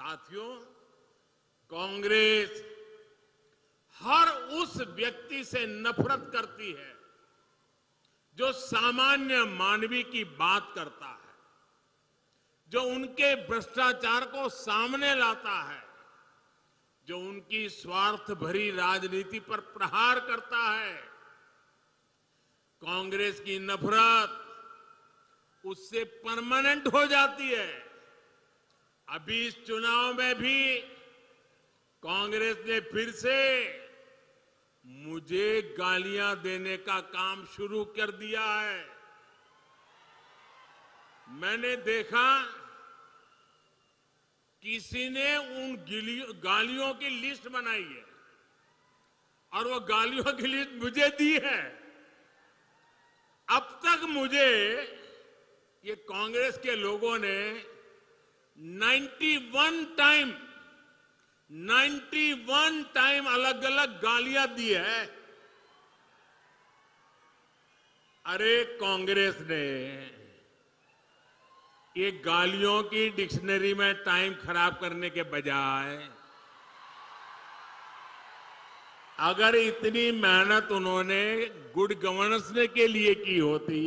साथियों, कांग्रेस हर उस व्यक्ति से नफरत करती है जो सामान्य मानवी की बात करता है, जो उनके भ्रष्टाचार को सामने लाता है, जो उनकी स्वार्थ भरी राजनीति पर प्रहार करता है। कांग्रेस की नफरत उससे परमानेंट हो जाती है। अभी इस चुनाव में भी कांग्रेस ने फिर से मुझे गालियां देने का काम शुरू कर दिया है। मैंने देखा किसी ने उन गालियों की लिस्ट बनाई है और वो गालियों की लिस्ट मुझे दी है। अब तक मुझे ये कांग्रेस के लोगों ने 91 टाइम अलग अलग गालियां दी है। अरे कांग्रेस ने ये गालियों की डिक्शनरी में टाइम खराब करने के बजाय अगर इतनी मेहनत उन्होंने गुड गवर्नेंस के लिए की होती,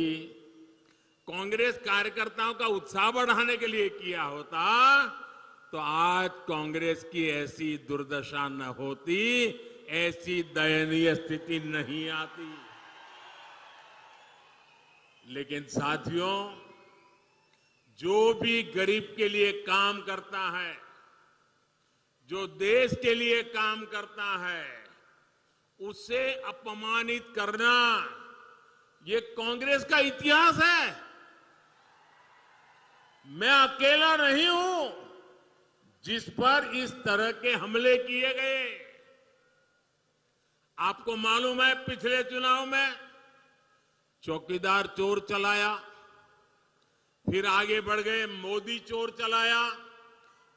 कांग्रेस कार्यकर्ताओं का उत्साह बढ़ाने के लिए किया होता, तो आज कांग्रेस की ऐसी दुर्दशा न होती, ऐसी दयनीय स्थिति नहीं आती। लेकिन साथियों, जो भी गरीब के लिए काम करता है, जो देश के लिए काम करता है, उसे अपमानित करना ये कांग्रेस का इतिहास है। मैं अकेला नहीं हूं जिस पर इस तरह के हमले किए गए। आपको मालूम है, पिछले चुनाव में चौकीदार चोर चलाया, फिर आगे बढ़ गए मोदी चोर चलाया,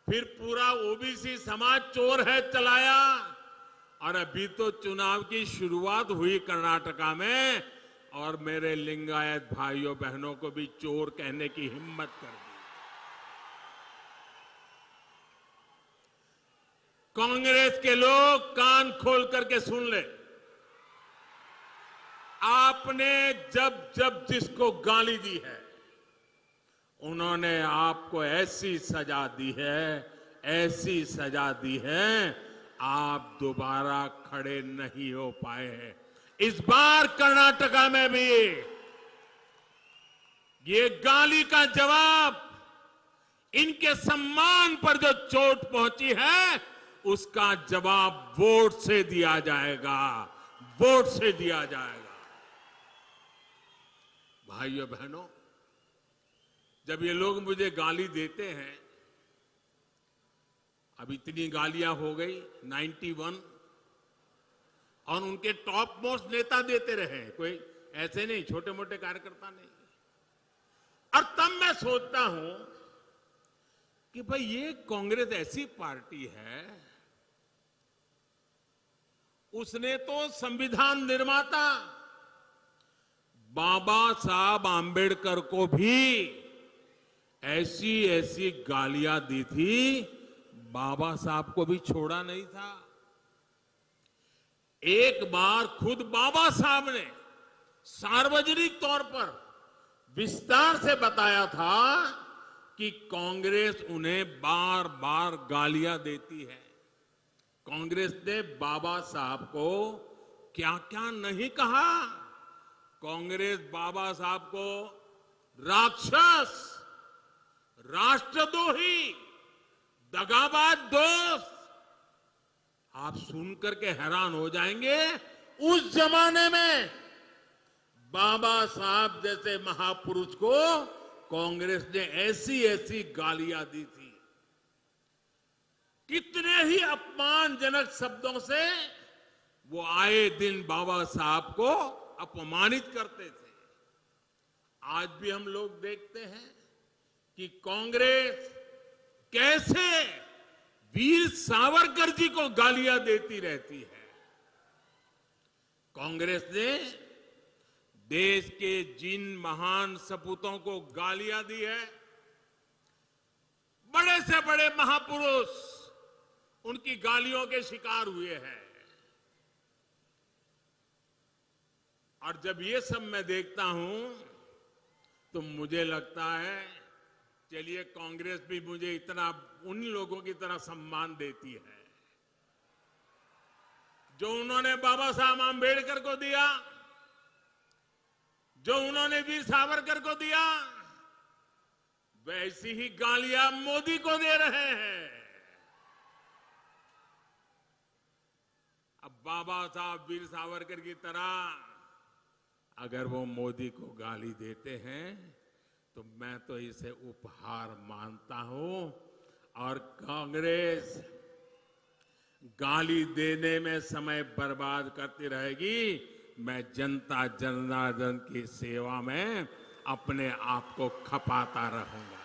फिर पूरा ओबीसी समाज चोर है चलाया, और अभी तो चुनाव की शुरुआत हुई कर्नाटका में और मेरे लिंगायत भाइयों बहनों को भी चोर कहने की हिम्मत कर दी। कांग्रेस के लोग कान खोल करके सुन ले, आपने जब जब जिसको गाली दी है, उन्होंने आपको ऐसी सजा दी है, ऐसी सजा दी है, आप दोबारा खड़े नहीं हो पाए हैं। इस बार कर्नाटका में भी ये गाली का जवाब, इनके सम्मान पर जो चोट पहुंची है, उसका जवाब वोट से दिया जाएगा, वोट से दिया जाएगा। भाइयों बहनों, जब ये लोग मुझे गाली देते हैं, अब इतनी गालियां हो गई 91, और उनके टॉप मोस्ट नेता देते रहे, कोई ऐसे नहीं, छोटे मोटे कार्यकर्ता नहीं। और तब मैं सोचता हूं कि भाई ये कांग्रेस ऐसी पार्टी है, उसने तो संविधान निर्माता बाबा साहब आंबेडकर को भी ऐसी ऐसी गालियां दी थी, बाबा साहब को भी छोड़ा नहीं था। एक बार खुद बाबा साहब ने सार्वजनिक तौर पर विस्तार से बताया था कि कांग्रेस उन्हें बार बार गालियां देती है। कांग्रेस ने बाबा साहब को क्या क्या नहीं कहा। कांग्रेस बाबा साहब को राक्षस, राष्ट्रद्रोही, दगाबाज दोस्त, आप सुनकर के हैरान हो जाएंगे। उस जमाने में बाबा साहब जैसे महापुरुष को कांग्रेस ने ऐसी ऐसी गालियां दी थी। कितने ही अपमानजनक शब्दों से वो आए दिन बाबा साहब को अपमानित करते थे। आज भी हम लोग देखते हैं कि कांग्रेस कैसे वीर सावरकर जी को गालियां देती रहती है। कांग्रेस ने देश के जिन महान सपूतों को गालियां दी है, बड़े से बड़े महापुरुष उनकी गालियों के शिकार हुए हैं। और जब ये सब मैं देखता हूं तो मुझे लगता है चलिए कांग्रेस भी मुझे इतना उन लोगों की तरह सम्मान देती है जो उन्होंने बाबा साहब आंबेडकर को दिया, जो उन्होंने वीर सावरकर को दिया, वैसी ही गालियां मोदी को दे रहे हैं। अब बाबा साहब वीर सावरकर की तरह अगर वो मोदी को गाली देते हैं तो मैं तो इसे उपहार मानता हूं। और कांग्रेस गाली देने में समय बर्बाद करती रहेगी। मैं जनता जनार्दन की सेवा में अपने आप को खपाता रहूंगा।